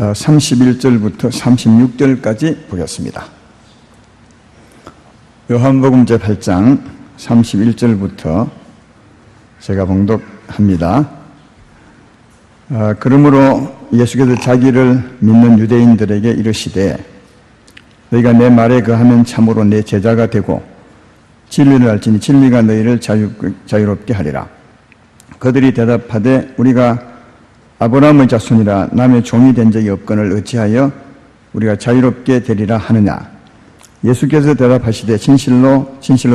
31절부터 36절까지 보겠습니다. 요한복음 제8장 31절부터 제가 봉독합니다. 그러므로 예수께서 자기를 믿는 유대인들에게 이르시되 너희가 내 말에 거하면 참으로 내 제자가 되고 진리를 알지니 진리가 너희를 자유롭게 하리라. 그들이 대답하되 우리가 아브라함의 자손이라 남의 종이 된 적이 없거늘 어찌하여 우리가 자유롭게 되리라 하느냐. 예수께서 대답하시되 진실로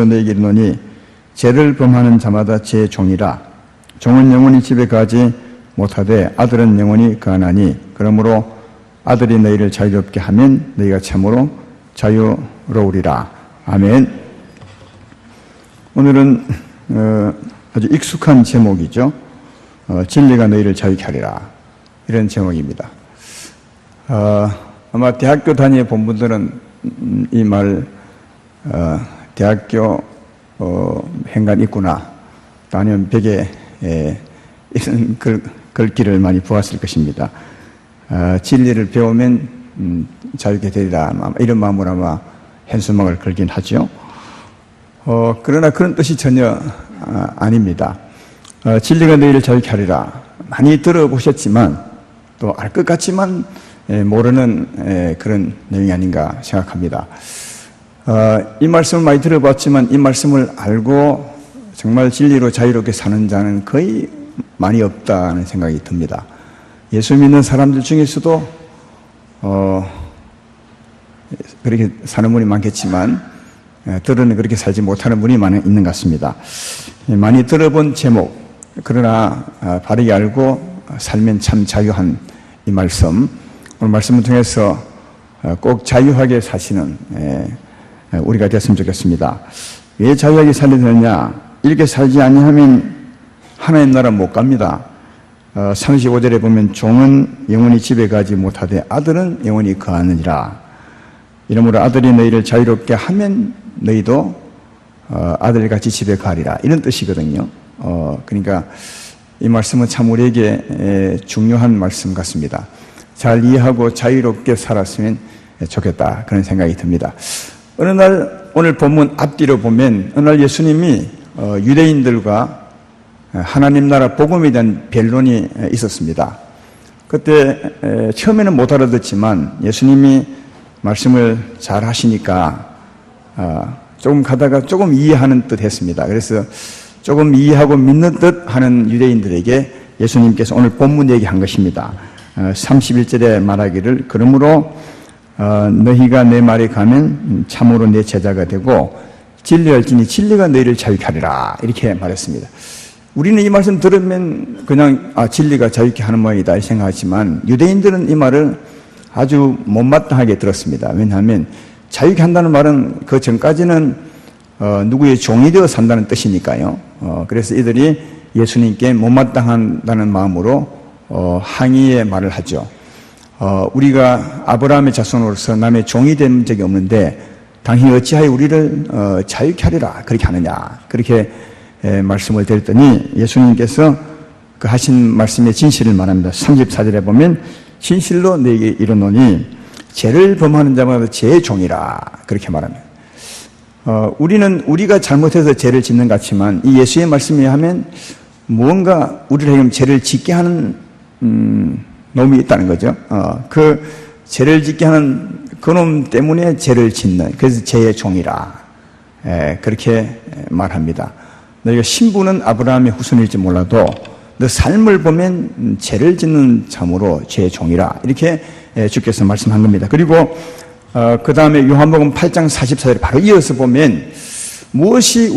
너희에게 이르노니 죄를 범하는 자마다 제 종이라. 종은 영원히 집에 가지 못하되 아들은 영원히 거하나니 그러므로 아들이 너희를 자유롭게 하면 너희가 참으로 자유로우리라. 아멘. 오늘은 아주 익숙한 제목이죠. 진리가 너희를 자유케 하리라. 이런 제목입니다. 아마 대학교 다니는 분들은 이 말 대학교 행간 있구나 또 아니면 벽에 이런 글귀를 많이 보았을 것입니다. 진리를 배우면 자유케 되리라. 이런 마음으로 아마 현수막을 걸긴 하죠. 그러나 그런 뜻이 전혀 아닙니다. 진리가 너희를 자유케 하리라. 많이 들어보셨지만 또 알 것 같지만 모르는 그런 내용이 아닌가 생각합니다. 이 말씀을 많이 들어봤지만 이 말씀을 알고 정말 진리로 자유롭게 사는 자는 거의 많이 없다는 생각이 듭니다. 예수 믿는 사람들 중에서도 그렇게 사는 분이 많겠지만 들어는 그렇게 살지 못하는 분이 많이 있는 것 같습니다. 많이 들어본 제목, 그러나 바르게 알고 살면 참 자유한 이 말씀, 오늘 말씀을 통해서 꼭 자유하게 사시는 우리가 됐으면 좋겠습니다. 왜 자유하게 살려야 되느냐? 이렇게 살지 아니하면 하나님 나라 못 갑니다. 35절에 보면 종은 영원히 집에 가지 못하되 아들은 영원히 거하느니라. 이러므로 아들이 너희를 자유롭게 하면 너희도 아들같이 집에 가리라. 이런 뜻이거든요. 그러니까 이 말씀은 참 우리에게 중요한 말씀 같습니다. 잘 이해하고 자유롭게 살았으면 좋겠다. 그런 생각이 듭니다. 어느 날 오늘 본문 앞뒤로 보면 어느 날 예수님이 유대인들과 하나님 나라 복음에 대한 변론이 있었습니다. 그때 처음에는 못 알아듣지만 예수님이 말씀을 잘 하시니까 조금 가다가 조금 이해하는 듯 했습니다. 그래서 조금 이해하고 믿는 듯 하는 유대인들에게 예수님께서 오늘 본문 얘기한 것입니다. 31절에 말하기를 그러므로 너희가 내 말에 가면 참으로 내 제자가 되고 진리를 알지니 진리가 너희를 자유케 하리라. 이렇게 말했습니다. 우리는 이 말씀 들으면 그냥 진리가 자유케 하는 모양이다 생각하지만 유대인들은 이 말을 아주 못마땅하게 들었습니다. 왜냐하면 자유케 한다는 말은 그 전까지는 누구의 종이 되어 산다는 뜻이니까요. 그래서 이들이 예수님께 못마땅한다는 마음으로 항의의 말을 하죠. 우리가 아브라함의 자손으로서 남의 종이 된 적이 없는데 당신이 어찌하여 우리를 자유케 하리라 그렇게 하느냐. 그렇게 말씀을 드렸더니 예수님께서 그 하신 말씀의 진실을 말합니다. 34절에 보면 진실로 너에게 이르노니 죄를 범하는 자마다 제 종이라 그렇게 말합니다. 우리가 잘못해서 죄를 짓는 것 같지만 이 예수의 말씀에 하면 무언가 우리를 죄를 짓게 하는 놈이 있다는 거죠. 그 죄를 짓게 하는 그놈 때문에 죄를 짓는, 그래서 죄의 종이라 그렇게 말합니다. 너희가 신부는 아브라함의 후손일지 몰라도 너 삶을 보면 죄를 짓는 참으로 죄의 종이라 이렇게 주께서 말씀한 겁니다. 그리고 그 다음에 요한복음 8장 44절에 바로 이어서 보면 무엇이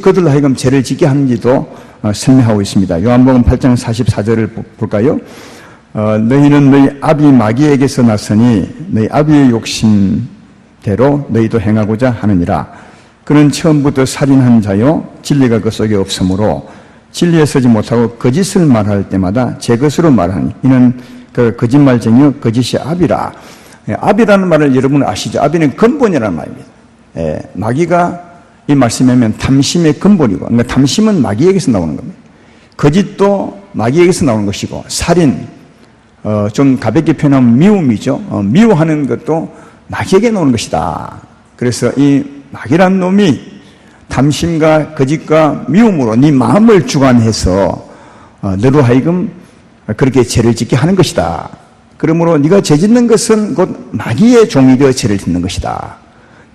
그들로 하여금 죄를 짓게 하는지도 설명하고 있습니다. 요한복음 8장 44절을 볼까요? 너희는 너희 아비 마귀에게서 났으니 너희 아비의 욕심대로 너희도 행하고자 하느니라. 그는 처음부터 살인한 자요 진리가 그 속에 없으므로 진리에 서지 못하고 거짓을 말할 때마다 제 것으로 말하니 이는 그 거짓말쟁이요 거짓의 아비라. 아비라는 말을 여러분 아시죠? 아비는 근본이라는 말입니다. 마귀가 이 말씀하면 탐심의 근본이고, 그러니까 탐심은 마귀에게서 나오는 겁니다. 거짓도 마귀에게서 나오는 것이고, 살인, 좀 가볍게 표현하면 미움이죠. 미워하는 것도 마귀에게 놓는 것이다. 그래서 이 마귀란 놈이 탐심과 거짓과 미움으로 네 마음을 주관해서 너로 하여금 그렇게 죄를 짓게 하는 것이다. 그러므로 네가 죄 짓는 것은 곧 마귀의 종이 되어 죄를 짓는 것이다.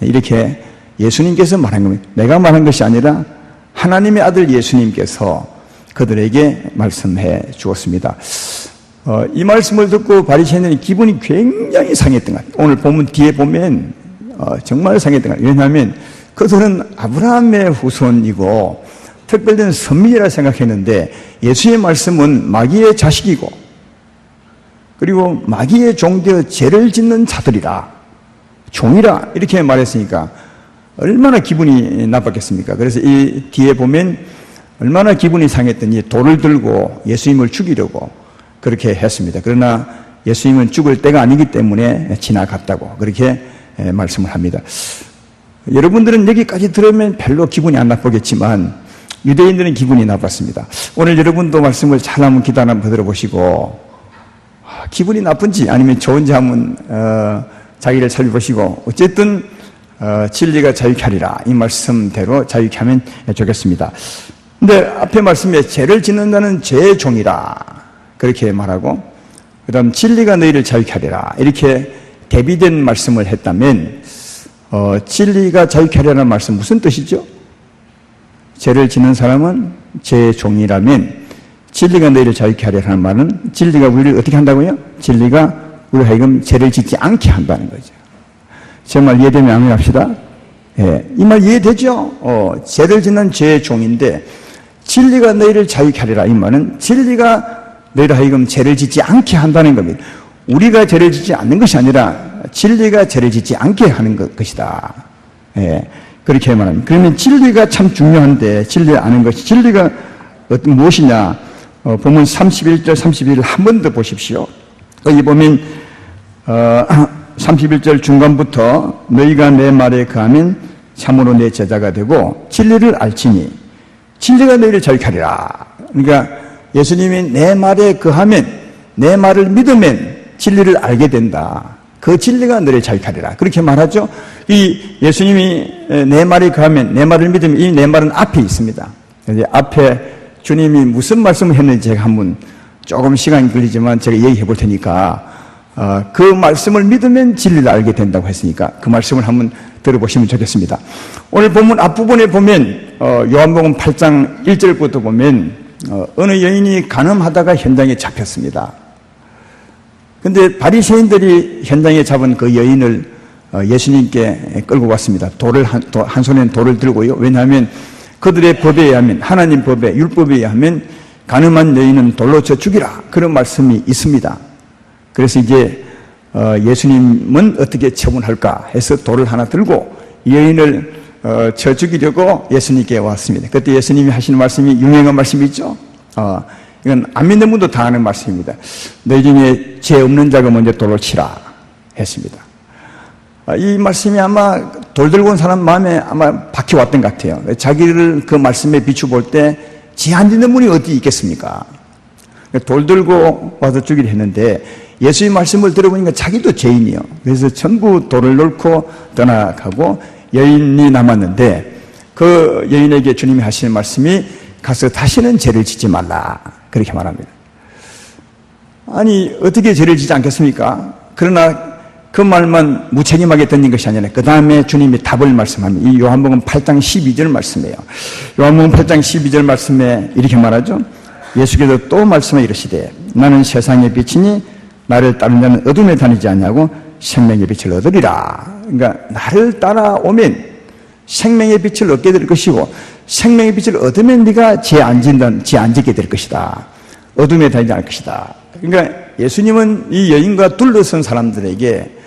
이렇게 예수님께서 말한 겁니다. 내가 말한 것이 아니라 하나님의 아들 예수님께서 그들에게 말씀해 주었습니다. 이 말씀을 듣고 바리새인들이 기분이 굉장히 상했던 것 같아요. 오늘 본문 뒤에 보면 정말 상했던 것 같아요. 왜냐하면 그들은 아브라함의 후손이고 특별된 선민이라 생각했는데 예수의 말씀은 마귀의 자식이고 그리고 마귀의 종되어 죄를 짓는 자들이라 종이라 이렇게 말했으니까 얼마나 기분이 나빴겠습니까? 그래서 이 뒤에 보면 얼마나 기분이 상했더니 돌을 들고 예수님을 죽이려고 그렇게 했습니다. 그러나 예수님은 죽을 때가 아니기 때문에 지나갔다고 그렇게 말씀을 합니다. 여러분들은 여기까지 들으면 별로 기분이 안 나쁘겠지만 유대인들은 기분이 나빴습니다. 오늘 여러분도 말씀을 잘 한번 기도 한번 들어보시고 기분이 나쁜지 아니면 좋은지 한번 자기를 살펴보시고 어쨌든 진리가 자유케 하리라 이 말씀대로 자유케 하면 좋겠습니다. 근데 앞에 말씀에 죄를 짓는 자는 죄의 종이라 그렇게 말하고 그 다음 진리가 너희를 자유케 하리라 이렇게 대비된 말씀을 했다면 진리가 자유케 하리라는 말씀 무슨 뜻이죠? 죄를 짓는 사람은 죄의 종이라면 진리가 너희를 자유케 하리라는 말은 진리가 우리를 어떻게 한다고요? 진리가 우리 하여금 죄를 짓지 않게 한다는 거죠. 제 말 이해되면 아멘 합시다. 예, 이 말 이해되죠? 죄를 짓는 죄의 종인데 진리가 너희를 자유케 하리라 이 말은 진리가 너희를 하여금 죄를 짓지 않게 한다는 겁니다. 우리가 죄를 짓지 않는 것이 아니라 진리가 죄를 짓지 않게 하는 것이다. 예, 그렇게 말합니다. 그러면 진리가 참 중요한데 진리를 아는 것이 진리가 무엇이냐? 보면 31절 31절 한 번 더 보십시오. 여기 보면 31절 중간부터 너희가 내 말에 거하면 참으로 내 제자가 되고 진리를 알지니 진리가 너희를 자유케 하리라. 그러니까 예수님이 내 말에 거하면 내 말을 믿으면 진리를 알게 된다. 그 진리가 너희를 자유케 하리라. 그렇게 말하죠. 이 예수님이 내 말에 거하면 내 말을 믿으면 이 내 말은 앞에 있습니다. 이제 앞에 주님이 무슨 말씀을 했는지 제가 한번 조금 시간이 걸리지만 제가 얘기해 볼 테니까 그 말씀을 믿으면 진리를 알게 된다고 했으니까 그 말씀을 한번 들어보시면 좋겠습니다. 오늘 본문 앞부분에 보면 요한복음 8장 1절부터 보면 어느 여인이 간음하다가 현장에 잡혔습니다. 근데 바리새인들이 현장에 잡은 그 여인을 예수님께 끌고 왔습니다. 한 손에는 돌을 들고요. 왜냐하면 그들의 법에 의하면 하나님 법에 율법에 의하면 간음한 여인은 돌로 쳐 죽이라 그런 말씀이 있습니다. 그래서 이제 예수님은 어떻게 처분할까 해서 돌을 하나 들고 여인을 쳐 죽이려고 예수님께 왔습니다. 그때 예수님이 하시는 말씀이 유명한 말씀이 있죠. 이건 안 믿는 분도 다 아는 말씀입니다. 너희 중에 죄 없는 자가 먼저 돌을 치라 했습니다. 이 말씀이 아마 돌 들고 온 사람 마음에 아마 박혀왔던 것 같아요. 자기를 그 말씀에 비추볼 때 죄 안 짓는 분이 어디 있겠습니까? 돌 들고 와서 죽이려 했는데 예수의 말씀을 들어보니까 자기도 죄인이요. 그래서 전부 돌을 놓고 떠나가고 여인이 남았는데 그 여인에게 주님이 하시는 말씀이 가서 다시는 죄를 짓지 말라 그렇게 말합니다. 아니 어떻게 죄를 짓지 않겠습니까? 그러나 그 말만 무책임하게 던진 것이 아니라 그 다음에 주님이 답을 말씀합니다. 이 요한복음 8장 12절 말씀이에요. 요한복음 8장 12절 말씀에 이렇게 말하죠. 예수께서 또 말씀해 이르시되 나는 세상의 빛이니 나를 따르는 자는 어둠에 다니지 않냐고 생명의 빛을 얻으리라. 그러니까 나를 따라오면 생명의 빛을 얻게 될 것이고 생명의 빛을 얻으면 네가 죄 안 짓게 될 것이다. 어둠에 다니지 않을 것이다. 그러니까 예수님은 이 여인과 둘러선 사람들에게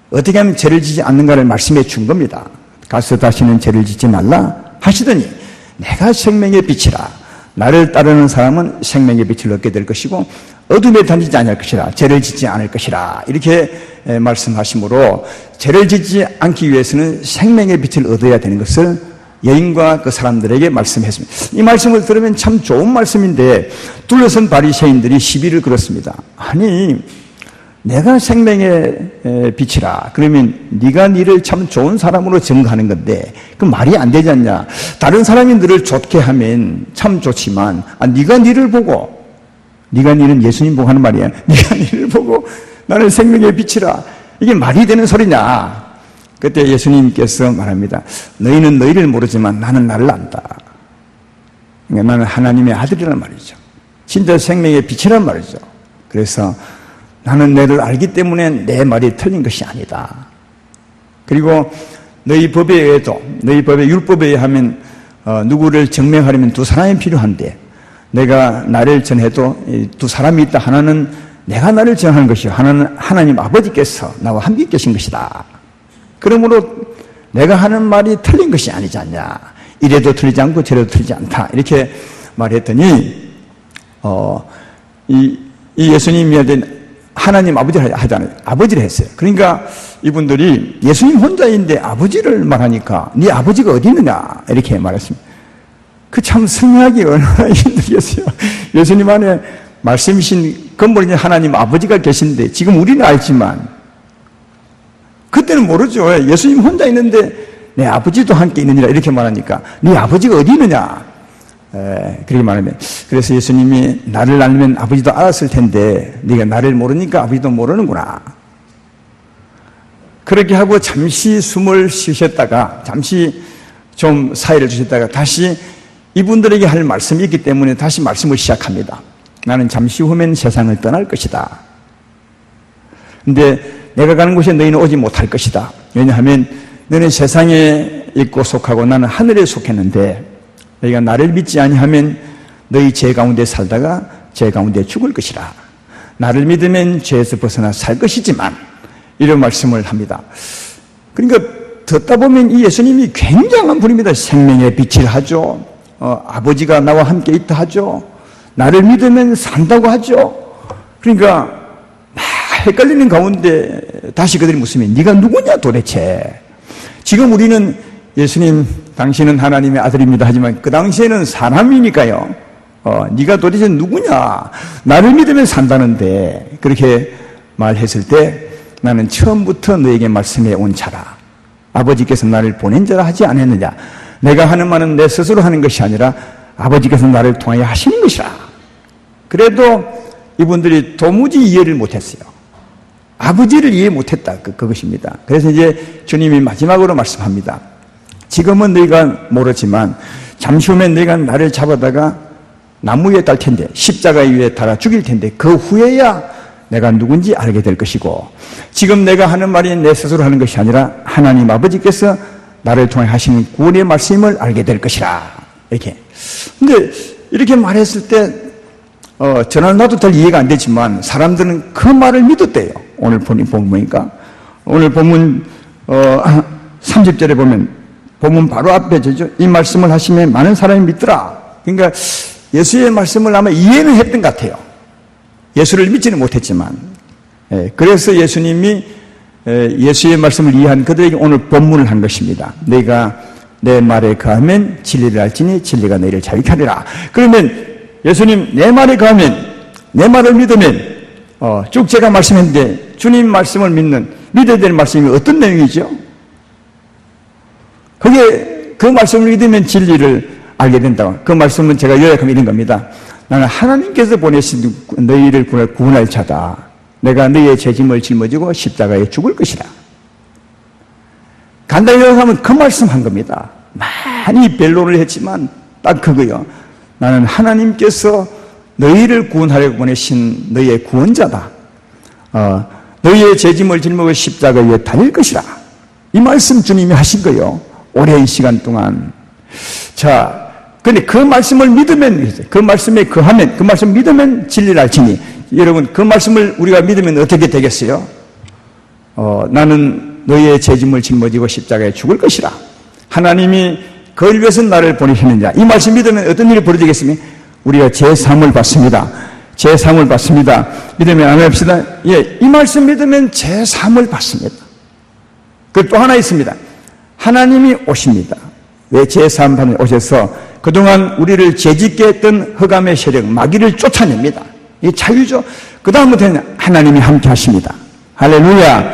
어떻게 하면 죄를 짓지 않는가를 말씀해 준 겁니다. 가서 다시는 죄를 짓지 말라 하시더니 내가 생명의 빛이라. 나를 따르는 사람은 생명의 빛을 얻게 될 것이고 어둠에 다니지 않을 것이라. 죄를 짓지 않을 것이라. 이렇게 말씀하시므로 죄를 짓지 않기 위해서는 생명의 빛을 얻어야 되는 것을 여인과 그 사람들에게 말씀했습니다. 이 말씀을 들으면 참 좋은 말씀인데 둘러선 바리새인들이 시비를 걸었습니다. 아니, 내가 생명의 빛이라 그러면 네가 니를 참 좋은 사람으로 증거하는 건데 그 말이 안 되지 않냐. 다른 사람이 너를 좋게 하면 참 좋지만 네가 니를 보고, 네가 니는 예수님 보고 하는 말이야. 네가 니를 보고 나는 생명의 빛이라, 이게 말이 되는 소리냐. 그때 예수님께서 말합니다. 너희는 너희를 모르지만 나는 나를 안다. 그러니까 나는 하나님의 아들이란 말이죠. 진짜 생명의 빛이란 말이죠. 그래서 나는 너를 알기 때문에 내 말이 틀린 것이 아니다. 그리고 너희 법에 의해도, 너희 법의 율법에 의하면 누구를 증명하려면 두 사람이 필요한데 내가 나를 전해도 두 사람이 있다. 하나는 내가 나를 전하는 것이요, 하나는 하나님 아버지께서 나와 함께 계신 것이다. 그러므로 내가 하는 말이 틀린 것이 아니지 않냐. 이래도 틀리지 않고 저래도 틀리지 않다. 이렇게 말했더니 이 예수님이 하나님 아버지를 하잖아요. 아버지를 했어요. 그러니까 이분들이 예수님 혼자인데 아버지를 말하니까 네 아버지가 어디 있느냐 이렇게 말했습니다. 그 참 설명하기 얼마나 힘들겠어요. 예수님 안에 말씀이신 근본인 하나님 아버지가 계신데 지금 우리는 알지만 그때는 모르죠. 예수님 혼자 있는데 내 아버지도 함께 있느니라 이렇게 말하니까 네 아버지가 어디 있느냐 그렇게 말하면, 그래서 예수님이 나를 알면 아버지도 알았을 텐데 네가 나를 모르니까 아버지도 모르는구나. 그렇게 하고 잠시 숨을 쉬셨다가 잠시 좀 사이를 주셨다가 다시 이분들에게 할 말씀이 있기 때문에 다시 말씀을 시작합니다. 나는 잠시 후면 세상을 떠날 것이다. 근데 내가 가는 곳에 너희는 오지 못할 것이다. 왜냐하면 너는 세상에 있고 속하고 나는 하늘에 속했는데 너희가 나를 믿지 아니하면 너희 죄 가운데 살다가 죄 가운데 죽을 것이라. 나를 믿으면 죄에서 벗어나 살 것이지만, 이런 말씀을 합니다. 그러니까 듣다 보면 이 예수님이 굉장한 분입니다. 생명의 빛을 하죠. 아버지가 나와 함께 있다 하죠. 나를 믿으면 산다고 하죠. 그러니까 막 헷갈리는 가운데 다시 그들이 묻으면 네가 누구냐 도대체. 지금 우리는 예수님 당신은 하나님의 아들입니다 하지만 그 당시에는 사람이니까요. 네가 도대체 누구냐. 나를 믿으면 산다는데 그렇게 말했을 때 나는 처음부터 너에게 말씀해 온 자라. 아버지께서 나를 보낸 자라 하지 않았느냐. 내가 하는 말은 내 스스로 하는 것이 아니라 아버지께서 나를 통하여 하시는 것이라. 그래도 이분들이 도무지 이해를 못했어요. 아버지를 이해 못했다. 그것입니다. 그래서 이제 주님이 마지막으로 말씀합니다. 지금은 너희가 모르지만 잠시 후면 너희가 나를 잡아다가 나무에 딸 텐데, 십자가 위에 달아 죽일 텐데 그 후에야 내가 누군지 알게 될 것이고, 지금 내가 하는 말이 내 스스로 하는 것이 아니라 하나님 아버지께서 나를 통해 하시는 구원의 말씀을 알게 될 것이라. 이렇게. 근데 이렇게 말했을 때 저나 나도 잘 이해가 안 되지만 사람들은 그 말을 믿었대요. 오늘 보니까 오늘 본문 30절에 보면 본문 바로 앞에 저죠. 이 말씀을 하시면 많은 사람이 믿더라. 그러니까 예수의 말씀을 아마 이해는 했던 것 같아요. 예수를 믿지는 못했지만. 그래서 예수님이 예수의 말씀을 이해한 그들에게 오늘 본문을 한 것입니다. 내가 내 말에 거하면 진리를 알지니 진리가 너희를 자유케 하리라. 그러면 예수님 내 말에 거하면, 내 말을 믿으면 쭉 제가 말씀했는데 주님 말씀을 믿어야 될 말씀이 어떤 내용이죠? 그게 그 말씀을 믿으면 진리를 알게 된다고. 그 말씀은 제가 요약하면 이런 겁니다. 나는 하나님께서 보내신 너희를 구원할 자다. 내가 너희의 죄짐을 짊어지고 십자가에 죽을 것이다. 간단히 요약하면 그 말씀 한 겁니다. 많이 변론을 했지만 딱 그거요. 나는 하나님께서 너희를 구원하려고 보내신 너희의 구원자다. 너희의 죄짐을 짊어지고 십자가 위에 달릴 것이라. 이 말씀 주님이 하신 거예요. 오랜 시간 동안. 자, 근데 그 말씀을 믿으면, 그 말씀에 거하면, 그 말씀 믿으면 진리를 알지니. 여러분, 그 말씀을 우리가 믿으면 어떻게 되겠어요? 나는 너희의 죄짐을 짊어지고 십자가에 죽을 것이라. 하나님이 그걸 위해서 나를 보내셨느냐. 이 말씀 믿으면 어떤 일이 벌어지겠습니까? 우리가 제3을 받습니다. 제3을 받습니다. 믿으면 아멘 합시다. 예, 이 말씀 믿으면 제3을 받습니다. 그 또 하나 있습니다. 하나님이 오십니다. 왜 제3판에 오셔서 그동안 우리를 죄짓게 했던 흑암의 세력, 마귀를 쫓아냅니다. 이 자유죠. 그 다음부터는 하나님이 함께 하십니다. 할렐루야.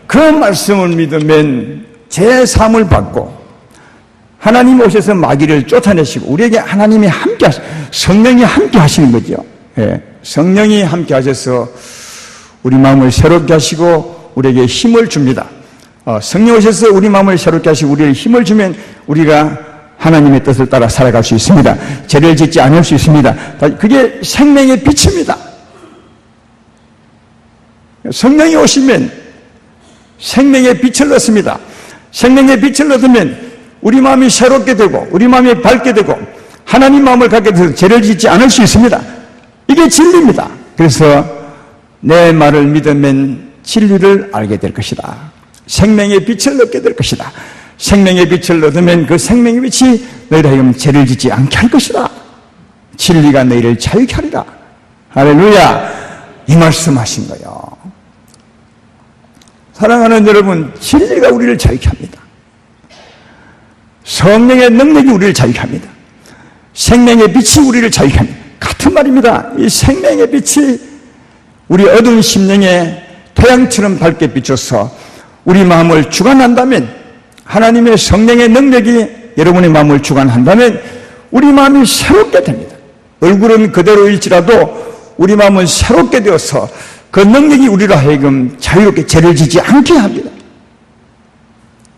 그 말씀을 믿으면 제3을 받고 하나님이 오셔서 마귀를 쫓아내시고 우리에게 하나님이 함께 성령이 함께 하시는 거죠. 예, 성령이 함께 하셔서 우리 마음을 새롭게 하시고 우리에게 힘을 줍니다. 성령 오셔서 우리 마음을 새롭게 하시고 우리에게 힘을 주면 우리가 하나님의 뜻을 따라 살아갈 수 있습니다. 죄를 짓지 않을 수 있습니다. 그게 생명의 빛입니다. 성령이 오시면 생명의 빛을 얻습니다. 생명의 빛을 얻으면 우리 마음이 새롭게 되고 우리 마음이 밝게 되고 하나님 마음을 갖게 돼서 죄를 짓지 않을 수 있습니다. 이게 진리입니다. 그래서 내 말을 믿으면 진리를 알게 될 것이다. 생명의 빛을 얻게 될 것이다. 생명의 빛을 얻으면 그 생명의 빛이 너희를 하여금 죄를 짓지 않게 할 것이다. 진리가 너희를 자유케 하리라. 할렐루야. 이 말씀하신 거예요. 사랑하는 여러분, 진리가 우리를 자유케 합니다. 성령의 능력이 우리를 자유케 합니다. 생명의 빛이 우리를 자유케 합니다. 같은 말입니다. 이 생명의 빛이 우리 어두운 심령에 태양처럼 밝게 비춰서 우리 마음을 주관한다면, 하나님의 성령의 능력이 여러분의 마음을 주관한다면 우리 마음이 새롭게 됩니다. 얼굴은 그대로일지라도 우리 마음은 새롭게 되어서 그 능력이 우리로 하여금 자유롭게 죄를 짓지 않게 합니다.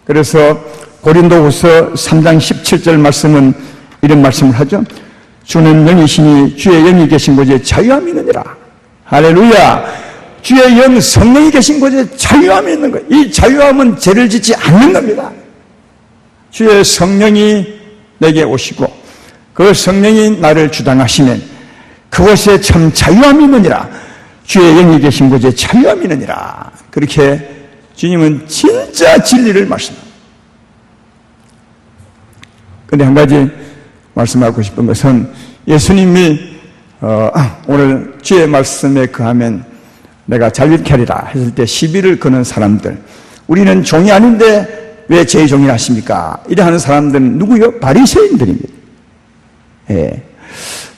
그래서 고린도후서 3장 17절 말씀은 이런 말씀을 하죠. 주는 영이시니 주의 영이 계신 곳에 자유함이 있느니라. 할렐루야. 주의 영 성령이 계신 곳에 자유함이 있는 거예요. 이 자유함은 죄를 짓지 않는 겁니다. 주의 성령이 내게 오시고 그 성령이 나를 주장하시면 그곳에 참 자유함이 있느니라. 주의 영이 계신 곳에 자유함이 있느니라. 그렇게 주님은 진짜 진리를 말씀합니다. 그런데 한 가지 말씀하고 싶은 것은 예수님이 오늘 주의 말씀에 거하면 내가 자유케 하리라 했을 때 시비를 거는 사람들, 우리는 종이 아닌데 왜 제 종이라 하십니까? 이래 하는 사람들은 누구요? 바리새인들입니다. 예.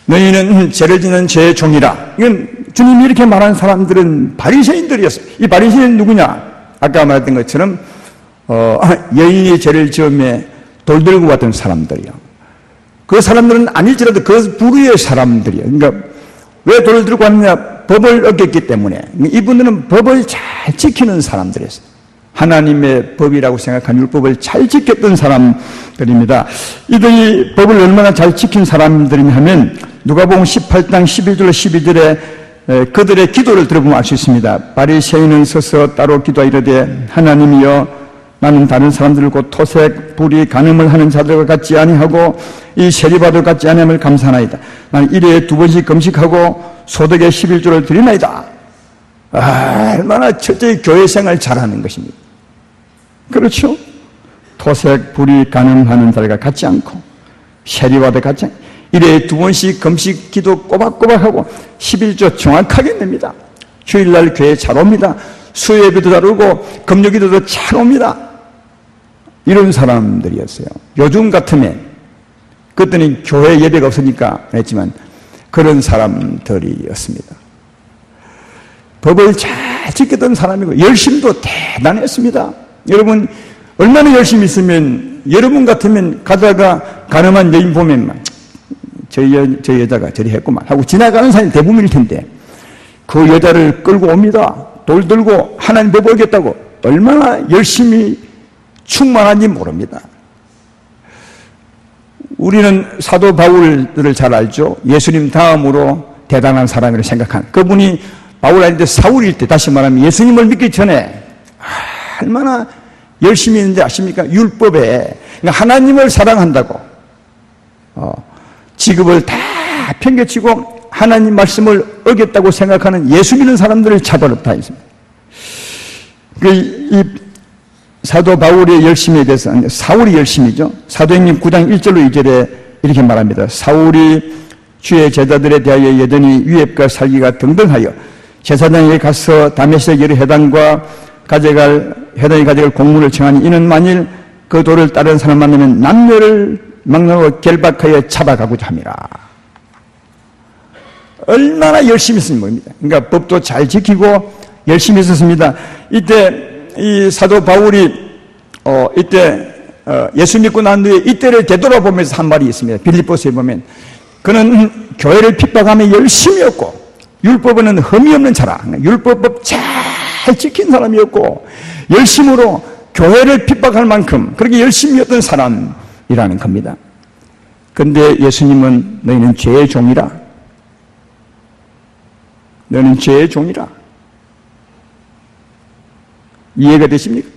너희는 죄를 짓는 죄의 종이라. 이건 주님이 이렇게 말한 사람들은 바리새인들이었어요. 이 바리새인은 누구냐? 아까 말했던 것처럼 여인이 죄를 지으며 돌 들고 왔던 사람들이요. 그 사람들은 아닐지라도 그 부류의 사람들이요. 그러니까 왜 돌을 들고 왔느냐? 법을 어겼기 때문에. 이분들은 법을 잘 지키는 사람들이었어요. 하나님의 법이라고 생각한 율법을 잘 지켰던 사람들입니다. 이들이 법을 얼마나 잘 지킨 사람들이냐 하면 누가복음 18장 11절 12절에 그들의 기도를 들어보면 알 수 있습니다. 바리새인은 서서 따로 기도하 이르되 하나님이여 나는 다른 사람들을 곧 토색, 불의, 간음을 하는 자들과 같지 아니하고 이 세리바들 같지 아니함을 감사하나이다. 나는 일회에 2번씩 금식하고 소득의 11조를 드리나이다. 얼마나 철저히 교회생활 잘하는 것입니다. 그렇죠? 토색, 불의, 간음하는 자들과 같지 않고 세리바들 같지 않고 일회에 2번씩 금식, 기도 꼬박꼬박하고 11조 정확하게 냅니다. 주일날 교회 잘 옵니다. 수요예배도 잘 오고 금요기도도 잘 옵니다. 이런 사람들이었어요. 요즘 같으면 그때는 교회 예배가 없으니까 했지만 그런 사람들이었습니다. 법을 잘 지켰던 사람이고 열심도 대단했습니다. 여러분 얼마나 열심히 있으면 여러분 같으면 가다가 가늠한 여인 보면 저 여자가 저리 했구만 하고 지나가는 사람이 대부분일 텐데 그 여자를 끌고 옵니다. 돌 들고 하나님 법 어겼다고 얼마나 열심히 충만한지 모릅니다. 우리는 사도 바울을 잘 알죠. 예수님 다음으로 대단한 사람이라고 생각한 그분이 바울 아닌데 사울일 때, 다시 말하면 예수님을 믿기 전에 얼마나 열심히 했는지 아십니까? 율법에 그러니까 하나님을 사랑한다고 직업을 다 평겨치고 하나님 말씀을 어겼다고 생각하는 예수 믿는 사람들을 차별했다 했습니다. 이 사도 바울의 열심에 대해서, 사울이 열심이죠. 사도행전 9장 1절로 2절에 이렇게 말합니다. 사울이 주의 제자들에 대하여 여전히 위협과 살기가 등등하여 제사장에게 가서 다메섹 여러 회당이 가져갈 공문을 청하니 이는 만일 그 도를 따르는 사람 만나면 남녀를 막론하고 결박하여 잡아가고자 함이라. 얼마나 열심히 했습니다. 그러니까 법도 잘 지키고 열심히 했었습니다. 이때 이 사도 바울이 예수 믿고 난 후에 이때를 되돌아보면서 한 말이 있습니다. 빌립보서에 보면 그는 교회를 핍박하며 열심히 했고 율법에는 흠이 없는 자라. 율법 잘 지킨 사람이었고 열심으로 교회를 핍박할 만큼 그렇게 열심히 했던 사람이라는 겁니다. 그런데 예수님은 너희는 죄의 종이라. 너는 죄의 종이라. 이해가 되십니까?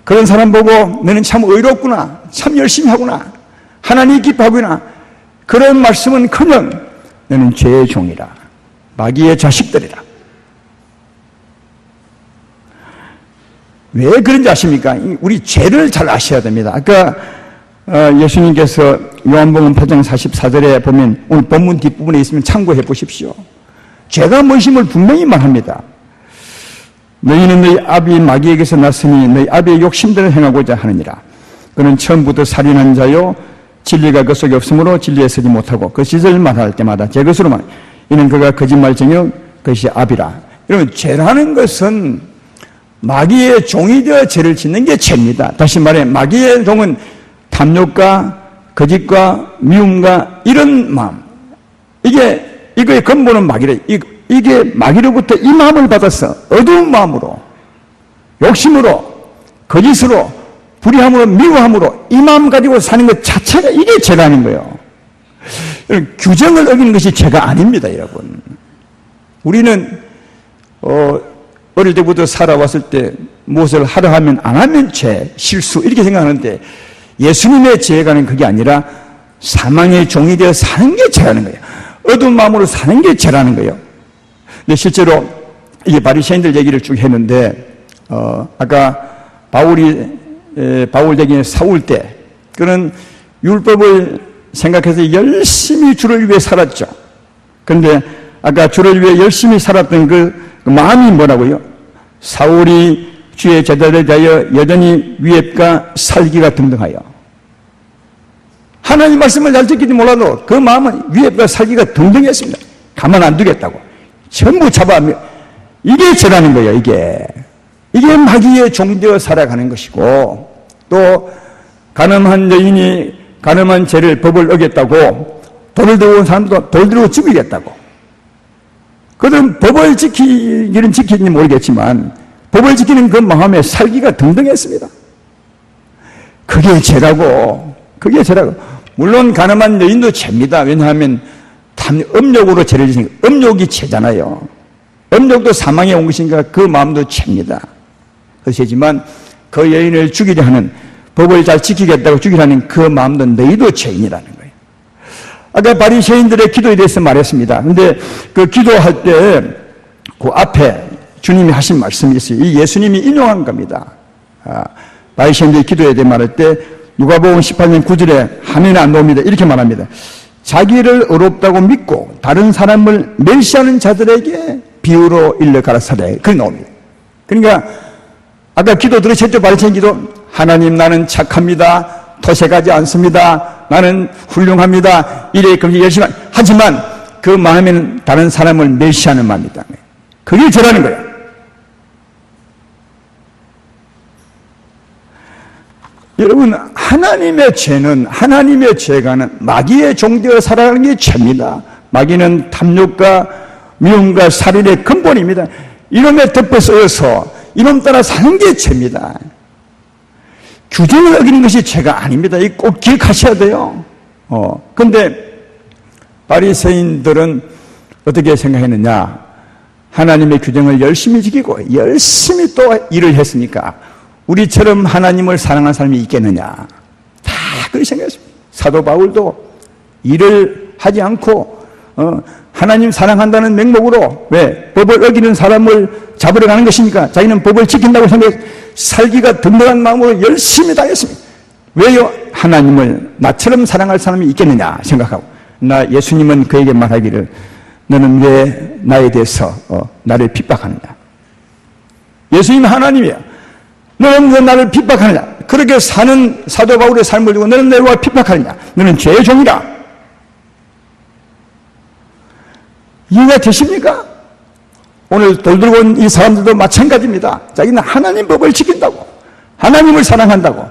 그런 사람 보고 너는 참 의롭구나, 참 열심히 하구나, 하나님이 기뻐하구나, 그런 말씀은 커녕 너는 죄의 종이라, 마귀의 자식들이라. 왜 그런지 아십니까? 우리 죄를 잘 아셔야 됩니다. 아까 예수님께서 요한복음 8장 44절에 보면 오늘 본문 뒷부분에 있으면 참고해 보십시오. 죄가 무엇임을 분명히 말합니다. 너희는 너희 아비 마귀에게서 났으니 너희 아비의 욕심대로 행하고자 하느니라. 그는 처음부터 살인한 자요 진리가 그 속에 없으므로 진리에 서지 못하고 그 시절 말할 때마다 제 것으로 말 이는 그가 거짓말쟁이요 그것이 아비라. 여러분, 죄라는 것은 마귀의 종이 되어 죄를 짓는 게 죄입니다. 다시 말해 마귀의 종은 탐욕과 거짓과 미움과 이런 마음, 이거의 근본은 마귀래. 이게 마귀로부터 이 마음을 받아서 어두운 마음으로, 욕심으로, 거짓으로, 불의함으로, 미워함으로 이 마음 가지고 사는 것 자체가 이게 죄라는 거예요. 규정을 어기는 것이 죄가 아닙니다, 여러분. 우리는 어릴 때부터 살아왔을 때 무엇을 하려 하면 안 하면 죄, 실수 이렇게 생각하는데 예수님의 죄가는 그게 아니라 사망의 종이 되어 사는 게 죄라는 거예요. 어두운 마음으로 사는 게 죄라는 거예요. 근데 실제로 이게 바리새인들 얘기를 쭉 했는데 아까 바울 얘기는 사울 때 그는 율법을 생각해서 열심히 주를 위해 살았죠. 그런데 아까 주를 위해 열심히 살았던 그 마음이 뭐라고요? 사울이 주의 제자를 대하여 여전히 위협과 살기가 등등하여 하나님 말씀을 잘 지키지 몰라도 그 마음은 위협과 살기가 등등했습니다. 가만 안 두겠다고 전부 잡아면 이게 죄라는 거예요. 이게 마귀의 종되어 살아가는 것이고 또 가늠한 여인이 가늠한 죄를 법을 어겼다고 돌을 들고 온 사람도 돌 들고 죽이겠다고. 그들은 법을 지키기는 지키는지 모르겠지만 법을 지키는 그 마음에 살기가 등등했습니다. 그게 죄라고. 물론 가늠한 여인도 죄입니다. 왜냐하면 음욕으로 죄를 지으니까 음욕이 죄잖아요. 음욕도 사망에 온 것이니까 그 마음도 죄입니다. 그렇지만 그 여인을 죽이려 하는 법을 잘 지키겠다고 죽이려는 그 마음도 너희도 죄인이라는 거예요. 아까 바리새인들의 기도에 대해서 말했습니다. 근데 그 기도할 때 그 앞에 주님이 하신 말씀이 있어요. 이 예수님이 인용한 겁니다. 바리새인들의 기도에 대해 말할 때 누가복음 18년 9절에 하면 안 나옵니다. 이렇게 말합니다. 자기를 의롭다고 믿고 다른 사람을 멸시하는 자들에게 비유로 일러 가라사대. 그게 나옵니다. 그러니까 아까 기도 들으셨죠? 바리새인 기도. 하나님, 나는 착합니다. 토색하지 않습니다. 나는 훌륭합니다. 이래 그렇게 열심히 하지만 그 마음에는 다른 사람을 멸시하는 마음이 있다는 거예요. 그게 죄라는 거예요. 여러분, 하나님의 죄가는 마귀의 종되어 살아가는 게 죄입니다. 마귀는 탐욕과 미움과 살인의 근본입니다. 이놈에 덮어 쓰여서 이놈 따라 사는 게 죄입니다. 규정을 어기는 것이 죄가 아닙니다. 이 꼭 기억하셔야 돼요. 근데 바리새인들은 어떻게 생각했느냐? 하나님의 규정을 열심히 지키고 열심히 또 일을 했으니까 우리처럼 하나님을 사랑하는 사람이 있겠느냐? 다 그렇게 생각했습니다. 사도 바울도 일을 하지 않고 하나님 사랑한다는 명목으로 왜? 법을 어기는 사람을 잡으러 가는 것이니까 자기는 법을 지킨다고 생각해 살기가 든든한 마음으로 열심히 다녔습니다. 왜요? 하나님을 나처럼 사랑할 사람이 있겠느냐 생각하고 예수님은 그에게 말하기를 너는 왜 나에 대해서 나를 핍박하느냐? 예수님은 하나님이야. 너는 왜 나를 핍박하느냐? 그렇게 사는 사도 바울의 삶을 두고 너는 내가 핍박하느냐? 너는 죄의 종이라. 이해가 되십니까? 오늘 돌들고 온 이 사람들도 마찬가지입니다. 자기는 하나님 법을 지킨다고, 하나님을 사랑한다고.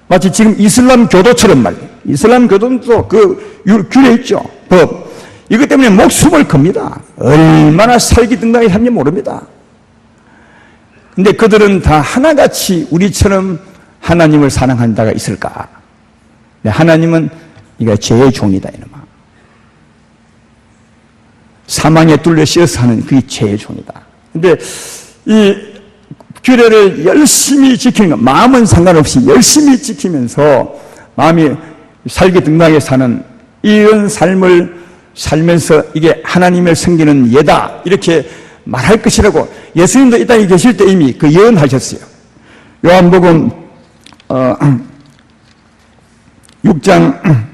마치 지금 이슬람 교도처럼 말이에요. 이슬람 교도는 또 그 규례 있죠. 법. 이것 때문에 목숨을 겁니다. 얼마나 살기등당히 살는지 모릅니다. 근데 그들은 다 하나같이 우리처럼 하나님을 사랑하는 자가 있을까? 하나님은 이거 죄의 종이다 이놈아. 사망에 뚫려 씌어서 하는 그게 죄의 종이다. 근데 이 규례를 열심히 지키는 것, 마음은 상관없이 열심히 지키면서 마음이 살기등당하게 사는 이런 삶을 살면서 이게 하나님을 섬기는 예다 이렇게 말할 것이라고 예수님도 이 땅에 계실 때 이미 그 예언하셨어요. 요한복음 6장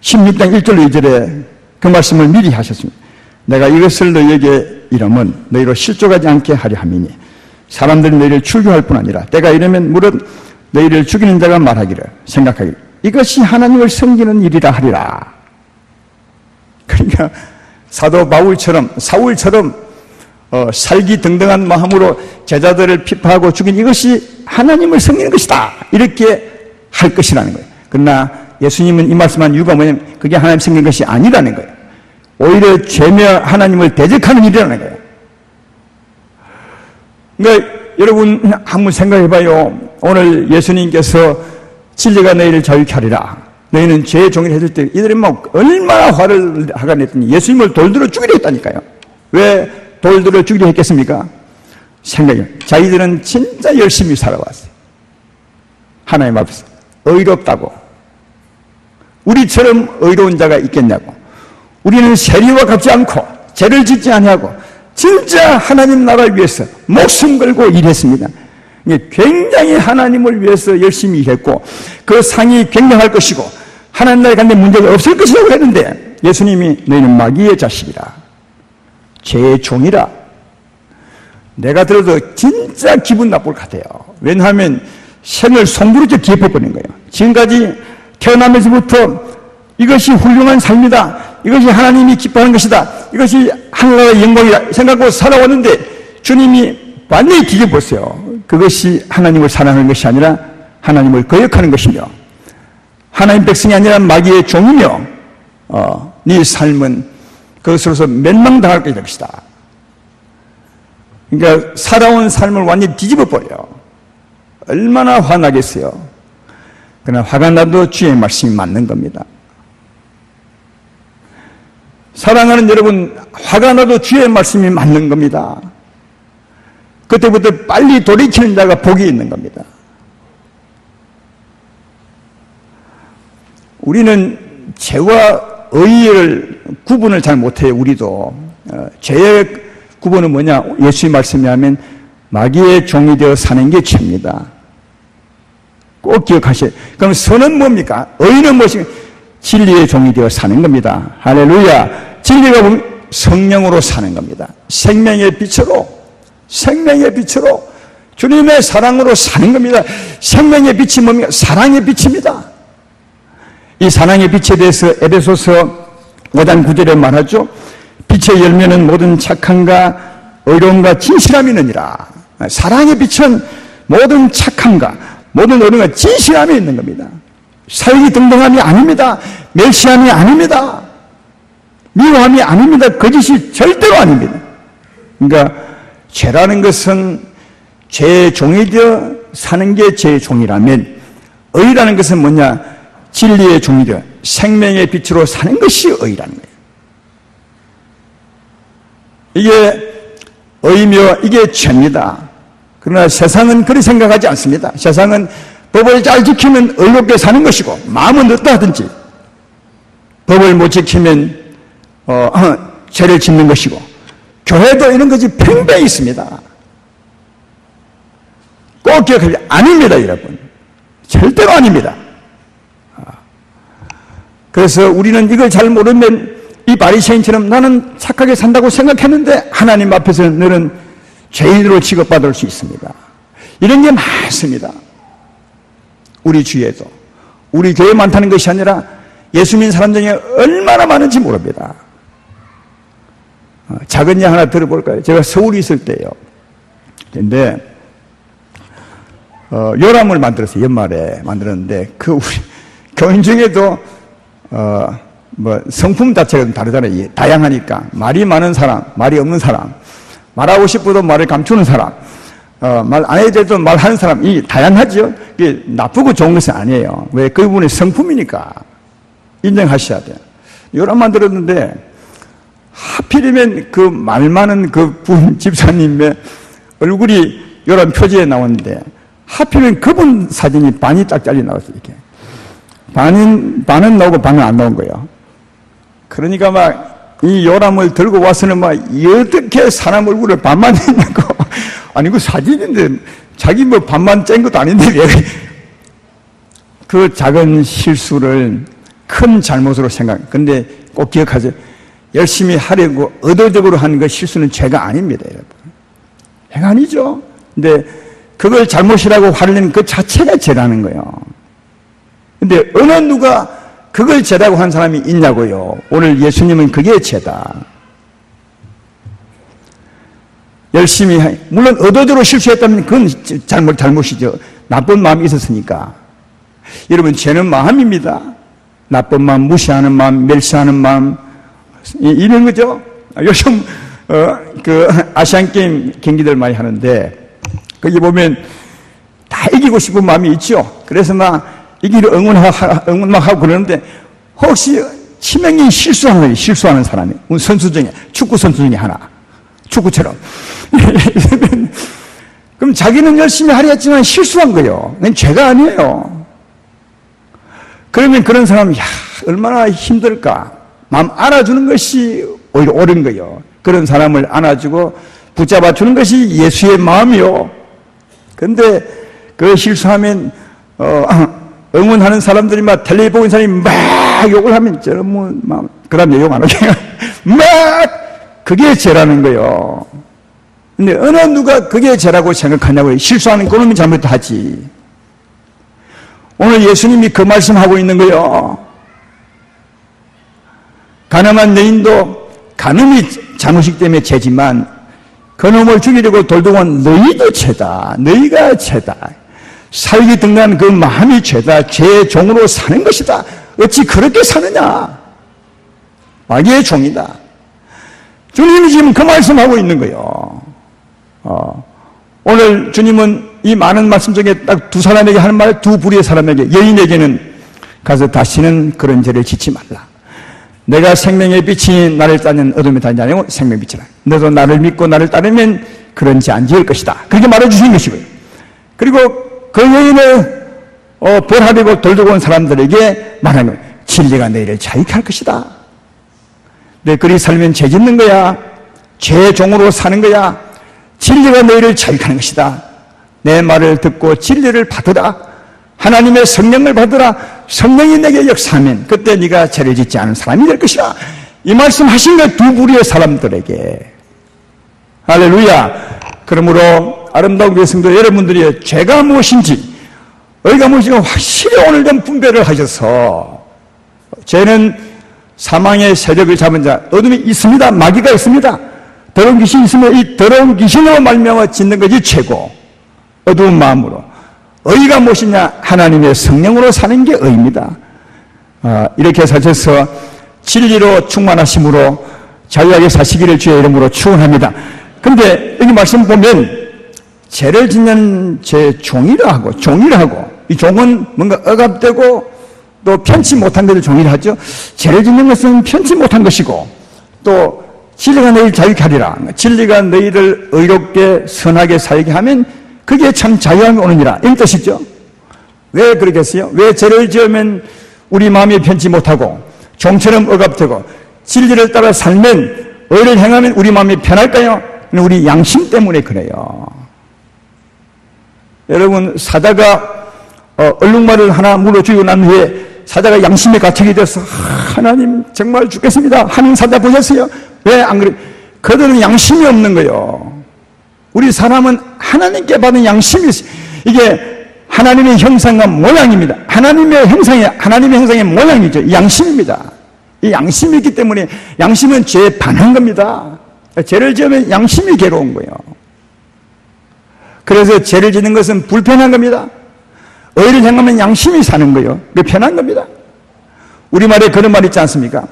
16장 1절 2절에 그 말씀을 미리 하셨습니다. 내가 이것을 너희에게 이르면 너희로 실족하지 않게 하려 함이니 사람들이 너희를 출교할 뿐 아니라 때가 이르면 무릇 너희를 죽이는 자가 말하기를 생각하기를 이것이 하나님을 섬기는 일이라 하리라. 그러니까 사도 바울처럼 사울처럼 살기등등한 마음으로 제자들을 피파하고 죽인 이것이 하나님을 섬기는 것이다 이렇게 할 것이라는 거예요. 그러나 예수님은 이 말씀한 이유가 뭐냐면 그게 하나님 섬기는 것이 아니라는 거예요. 오히려 죄며 하나님을 대적하는 일이라는 거예요. 그러니까 여러분 한번 생각해봐요. 오늘 예수님께서 진리가 너희를 자유케 하리라. 너희는 죄의 종이라 했을 때 이들이 막 얼마나 화를 하가 냈더니 예수님을 돌들어 죽이려 했다니까요. 왜 돌들어 죽이려 했겠습니까? 생각해요. 자기들은 진짜 열심히 살아왔어요. 하나님 앞에서 의롭다고. 우리처럼 의로운 자가 있겠냐고. 우리는 세리와 같지 않고 죄를 짓지 아니하고 진짜 하나님 나라를 위해서 목숨 걸고 일했습니다. 굉장히 하나님을 위해서 열심히 일했고 그 상이 굉장할 것이고 하나님 나라에 가는데 문제가 없을 것이라고 했는데 예수님이 너희는 마귀의 자식이라 죄의 종이라. 내가 들어도 진짜 기분 나쁠 것 같아요. 왜냐하면 생을 송두리째 뒤에 퍼버린 거예요. 지금까지 태어나면서부터 이것이 훌륭한 삶이다. 이것이 하나님이 기뻐하는 것이다. 이것이 하나님의 영광이다 생각하고 살아왔는데 주님이 완전히 뒤집었어요. 그것이 하나님을 사랑하는 것이 아니라 하나님을 거역하는 것이며 하나님 백성이 아니라 마귀의 종이며 네 삶은 그것으로서 멸망당할 것이다. 그러니까 살아온 삶을 완전히 뒤집어버려요. 얼마나 화나겠어요. 그러나 화가 나도 주의 말씀이 맞는 겁니다. 사랑하는 여러분, 화가 나도 주의 말씀이 맞는 겁니다. 그때부터 빨리 돌이키는 자가 복이 있는 겁니다. 우리는 죄와 의를 구분을 잘 못해요. 우리도 죄의 구분은 뭐냐? 예수의 말씀이 하면 마귀의 종이 되어 사는 게 죄입니다. 꼭 기억하셔야 돼요. 그럼 선은 뭡니까? 의는 무엇인가? 진리의 종이 되어 사는 겁니다. 할렐루야. 진리가 보면 성령으로 사는 겁니다. 생명의 빛으로 주님의 사랑으로 사는 겁니다. 생명의 빛이 뭡니까? 사랑의 빛입니다. 이 사랑의 빛에 대해서 에베소서 5장 9절에 말하죠. 빛의 열매는 모든 착함과 의로움과 진실함이 있느니라. 사랑의 빛은 모든 착함과 모든 의로움과 진실함이 있는 겁니다. 살기등등함이 아닙니다. 멸시함이 아닙니다. 미워함이 아닙니다. 거짓이 절대로 아닙니다. 그러니까 죄라는 것은 죄의 종이 되어 사는 게 죄의 종이라면 의라는 것은 뭐냐? 진리의 종이 되어 생명의 빛으로 사는 것이 의라는 거예요. 이게 의며 이게 죄입니다. 그러나 세상은 그렇게 생각하지 않습니다. 세상은 법을 잘 지키면 의롭게 사는 것이고 마음은 어떠 하든지 법을 못 지키면 죄를 짓는 것이고 교회도 이런 것이 팽배히 있습니다. 꼭 기억하세요. 아닙니다, 여러분. 절대로 아닙니다. 그래서 우리는 이걸 잘 모르면 이 바리새인처럼 나는 착하게 산다고 생각했는데 하나님 앞에서 너는 죄인으로 취급받을 수 있습니다. 이런 게 많습니다. 우리 주위에도. 우리 교회 많다는 것이 아니라 예수 믿는 사람 중에 얼마나 많은지 모릅니다. 작은 예 하나 들어볼까요? 제가 서울에 있을 때요. 근데 요람을 만들었어요. 연말에 만들었는데 그 우리 교인 중에도 성품 자체가 좀 다르잖아요. 다양하니까 말이 많은 사람, 말이 없는 사람, 말하고 싶어도 말을 감추는 사람, 말 안 해도 돼도 말하는 사람, 이 다양하죠. 이게 나쁘고 좋은 것은 아니에요. 왜? 그 부분이 성품이니까 인정하셔야 돼요. 요람 만들었는데 하필이면 그 말 많은 그 분 집사님의 얼굴이 요람 표지에 나오는데 하필이면 그분 사진이 반이 딱 잘려 나왔어요. 이렇게 반은 나오고 반은 안 나온 거예요. 그러니까 막 이 요람을 들고 와서는 막 어떻게 사람 얼굴을 반만 했냐고. 아니 그 사진인데 자기 뭐 반만 짠 것도 아닌데 왜 그 작은 실수를 큰 잘못으로 생각. 근데 꼭 기억하세요. 열심히 하려고 의도적으로 하는 그 실수는 죄가 아닙니다, 여러분. 죄가 아니죠. 근데 그걸 잘못이라고 화를 내는 그 자체가 죄라는 거예요. 근데 어느 누가 그걸 죄라고 한 사람이 있냐고요. 오늘 예수님은 그게 죄다. 열심히 물론 의도적으로 실수했다면 그건 잘못이죠. 나쁜 마음이 있었으니까. 여러분, 죄는 마음입니다. 나쁜 마음, 무시하는 마음, 멸시하는 마음, 이런 거죠. 요즘 그 아시안 게임 경기들 많이 하는데 거기 보면 다 이기고 싶은 마음이 있죠. 그래서 막 이기를 응원하고 그러는데 혹시 치명이 실수하는 사람이 선수 중에 축구 선수 중에 하나, 축구처럼 그럼 자기는 열심히 하려 했지만 실수한 거예요. 그건 죄가 아니에요. 그러면 그런 사람은 얼마나 힘들까. 마음 안아주는 것이 오히려 옳은 거예요. 그런 사람을 안아주고 붙잡아주는 것이 예수의 마음이요. 그런데 그 실수하면 응원하는 사람들이 막 텔레비 보는 사람이 막 욕을 하면 저런 그 다음에 욕 안 하게 막 그게 죄라는 거예요. 근데 어느 누가 그게 죄라고 생각하냐고요. 실수하는 그놈이 잘못하지. 오늘 예수님이 그 말씀하고 있는 거예요. 가늠한 여인도 가늠이 잘못이기 때문에 죄지만 그놈을 죽이려고 돌고 온 너희도 죄다. 너희가 죄다. 살기 등난 그 마음이 죄다. 죄의 종으로 사는 것이다. 어찌 그렇게 사느냐. 마귀의 종이다. 주님이 지금 그 말씀하고 있는 거예요. 오늘 주님은 이 많은 말씀 중에 딱 두 사람에게 하는 말, 두 부류의 사람에게, 여인에게는 가서 다시는 그런 죄를 짓지 말라. 내가 생명의 빛이 나를 따르는 어둠에 다니지 아니고 생명의 빛이라. 너도 나를 믿고 나를 따르면 그런 죄 안 지을 것이다. 그렇게 말해주신 것이고요. 그리고 그 여인을 벌하려고 돌고 온 사람들에게 말하는 거예요. 진리가 너희를 자유케 할 것이다. 내 그리 살면 죄 짓는 거야. 죄의 종으로 사는 거야. 진리가 너희를 자유케 하는 것이다. 내 말을 듣고 진리를 받으라. 하나님의 성령을 받으라. 성령이 내게 역사하면 그때 네가 죄를 짓지 않은 사람이 될 것이라. 이 말씀 하신 거 두 부류의 사람들에게. 할렐루야. 그러므로 아름다운 교성도 여러분들이 죄가 무엇인지, 의가 무엇인지 확실히 오늘 좀 분별을 하셔서, 죄는 사망의 세력을 잡은 자, 어둠이 있습니다. 마귀가 있습니다. 더러운 귀신이 있으면 이 더러운 귀신으로 말미암아 짓는 것이 죄고, 어두운 마음으로. 의가 무엇이냐? 하나님의 성령으로 사는 게 의입니다. 이렇게 사셔서 진리로 충만하심으로 자유하게 사시기를 주의 이름으로 축원합니다. 그런데 여기 말씀 보면 죄를 짓는 제 종이라 하고, 이 종은 뭔가 억압되고 또 편치 못한 것을 종이라 하죠. 죄를 짓는 것은 편치 못한 것이고, 또 진리가 너희를 자유케 하리라. 진리가 너희를 의롭게 선하게 살게 하면 그게 참 자유함이 오느니라. 이런 뜻이죠. 왜 그러겠어요? 왜 죄를 지으면 우리 마음이 편치 못하고 종처럼 억압되고 진리를 따라 살면, 의를 행하면 우리 마음이 편할까요? 우리 양심 때문에 그래요. 여러분, 사자가 얼룩말을 하나 물어 죽이고 난 후에 사자가 양심에 가책이 돼서 하나님 정말 죽겠습니다 하는 사자 보셨어요? 왜 안 그래? 그들은 양심이 없는 거예요. 우리 사람은 하나님께 받은 양심이 있어요. 이게 하나님의 형상과 모양입니다. 하나님의 형상의 모양이죠. 이 양심입니다. 이 양심이 있기 때문에 양심은 죄에 반한 겁니다. 죄를 지으면 양심이 괴로운 거예요. 그래서 죄를 짓는 것은 불편한 겁니다. 의를 행하면 양심이 사는 거예요. 그게 편한 겁니다. 우리말에 그런 말 있지 않습니까?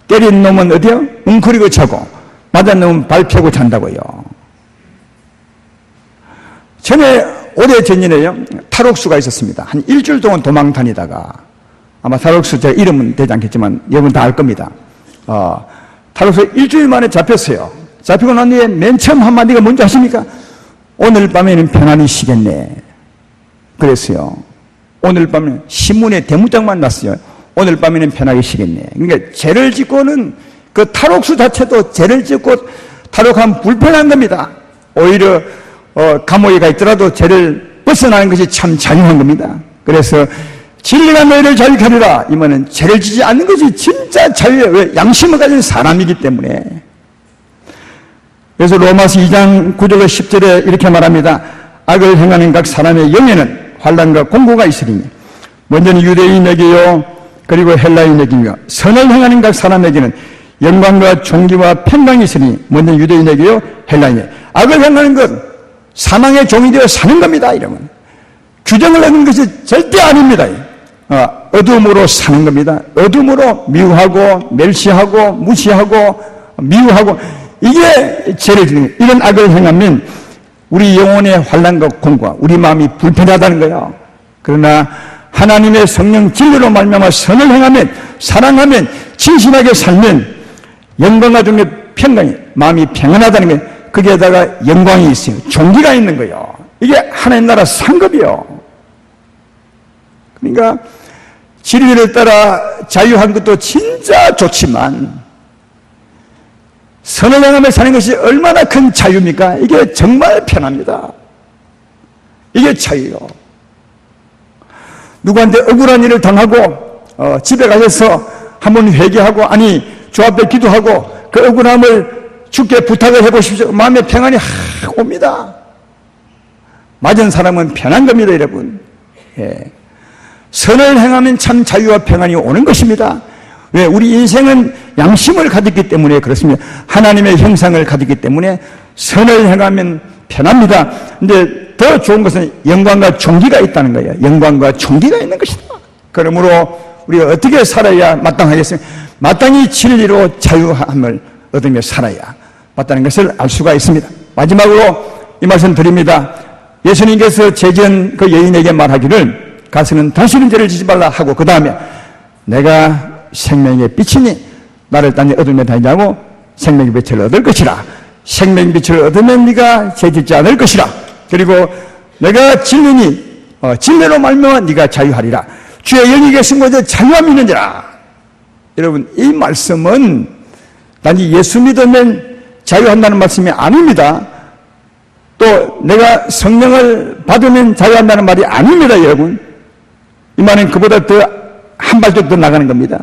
때린 놈은 어디요? 웅크리고 자고 맞은 놈은 발 펴고 잔다고요. 전에 오래전이네요. 탈옥수가 있었습니다. 한 일주일 동안 도망 다니다가 아마 탈옥수 제 이름은 되지 않겠지만 여러분 다 알 겁니다. 탈옥수 일주일 만에 잡혔어요. 잡히고 난 뒤에 맨 처음 한마디가 뭔지 아십니까? 오늘 밤에는 편안히 쉬겠네. 그랬어요. 오늘 밤에 신문에 대문짝만 났어요. 오늘 밤에는 편하게 쉬겠네. 그러니까 죄를 짓고는 그 탈옥수 자체도 죄를 짓고 탈옥하면 불편한 겁니다. 오히려 감옥에 가 있더라도 죄를 벗어나는 것이 참 자유한 겁니다. 그래서 진리가 너희를 자유케 하리라. 이 말은 죄를 짓지 않는 것이 진짜 자유예요. 왜? 양심을 가진 사람이기 때문에. 그래서 로마서 2장 9절과 10절에 이렇게 말합니다. 악을 행하는 각 사람의 영에는 환난과 공고가 있으리니 먼저는 유대인에게요 그리고 헬라인에게요 선을 행하는 각 사람에게는 영광과 존귀와 평강이 있으니 먼저 유대인에게요 헬라인에게 악을 행하는 것 사망의 종이 되어 사는 겁니다. 이러면 규정을 하는 것이 절대 아닙니다. 어둠으로 사는 겁니다. 어둠으로 미워하고 멸시하고 무시하고 미워하고 이게 죄를 짓는 거예요. 이런 악을 행하면 우리 영혼의 환난과 공고와 우리 마음이 불편하다는 거예요. 그러나 하나님의 성령 진리로 말미암아 선을 행하면 사랑하면 진실하게 살면 영광과 존귀 평강이 마음이 평안하다는 거예요. 거기에다가 영광이 있어요. 존귀가 있는 거예요. 이게 하나님 나라 상급이요. 그러니까 진리를 따라 자유한 것도 진짜 좋지만 선을 행하며 사는 것이 얼마나 큰 자유입니까? 이게 정말 편합니다. 이게 자유요. 누구한테 억울한 일을 당하고 집에 가셔서 한번 회개하고 아니 주 앞에 기도하고 그 억울함을 주께 부탁을 해보십시오. 마음의 평안이 옵니다. 맞은 사람은 편한 겁니다, 여러분. 예. 선을 행하면 참 자유와 평안이 오는 것입니다. 왜? 우리 인생은 양심을 가졌기 때문에 그렇습니다. 하나님의 형상을 가졌기 때문에 선을 행하면 편합니다. 근데 더 좋은 것은 영광과 존귀가 있다는 거예요. 영광과 존귀가 있는 것이다. 그러므로 우리가 어떻게 살아야 마땅하겠습니까? 마땅히 진리로 자유함을 얻으며 살아야 마땅한 것을 알 수가 있습니다. 마지막으로 이 말씀 드립니다. 예수님께서 죄지은 그 여인에게 말하기를 가서는 다시는 죄를 지지 말라 하고 그 다음에 내가 생명의 빛이니 나를 따니 어둠에 다니자고 생명의 빛을 얻을 것이라. 생명의 빛을 얻으면 네가 죄짓지 않을 것이라. 그리고 내가 진리니 진리로 말미암아 네가 자유하리라. 주의 영이 계신 곳에 자유함이 있느니라. 여러분 이 말씀은 단지 예수 믿으면 자유한다는 말씀이 아닙니다. 또 내가 성령을 받으면 자유한다는 말이 아닙니다. 여러분 이 말은 그보다 더 한 발짝 더 나가는 겁니다.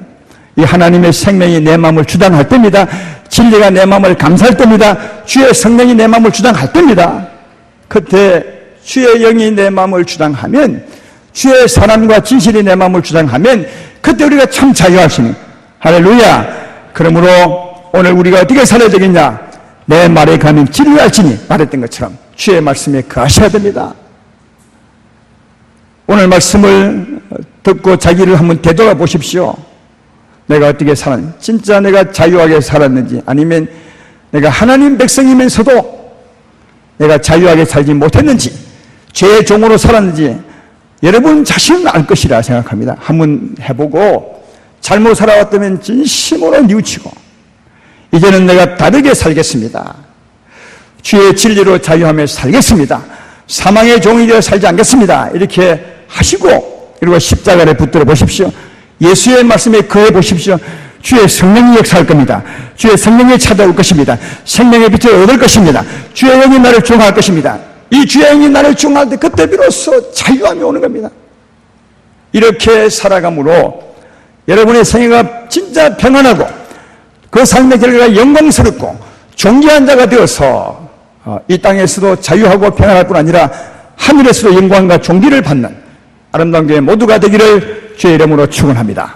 이 하나님의 생명이 내 마음을 주장할 때입니다. 진리가 내 마음을 감사할 때입니다. 주의 성령이 내 마음을 주장할 때입니다. 그때 주의 영이 내 마음을 주장하면 주의 사랑과 진실이 내 마음을 주장하면 그때 우리가 참 자유할 수 있는 할렐루야. 그러므로 오늘 우리가 어떻게 살아야 되겠냐? 내 말에 가면 진리할지니 말했던 것처럼 주의 말씀에 거하셔야 됩니다. 오늘 말씀을 듣고 자기를 한번 되돌아보십시오. 내가 어떻게 살았는지, 진짜 내가 자유하게 살았는지, 아니면 내가 하나님 백성이면서도 내가 자유하게 살지 못했는지, 죄의 종으로 살았는지 여러분 자신은 알 것이라 생각합니다. 한번 해보고 잘못 살아왔다면 진심으로 뉘우치고 이제는 내가 다르게 살겠습니다. 주의 진리로 자유하며 살겠습니다. 사망의 종이 되어 살지 않겠습니다. 이렇게 하시고 그리고 십자가를 붙들어 보십시오. 예수의 말씀에 거해 보십시오. 주의 성령이 역사할 겁니다. 주의 성령이 찾아올 것입니다. 생명의 빛을 얻을 것입니다. 주의 영이 나를 중화할 것입니다. 이 주의 영이 나를 중화할 때 그때 비로소 자유함이 오는 겁니다. 이렇게 살아감으로 여러분의 생애가 진짜 평안하고 그 삶의 결과가 영광스럽고 존귀한 자가 되어서 이 땅에서도 자유하고 평안할 뿐 아니라 하늘에서도 영광과 존귀를 받는 아름다운 교회 모두가 되기를 주의 이름으로 축원합니다.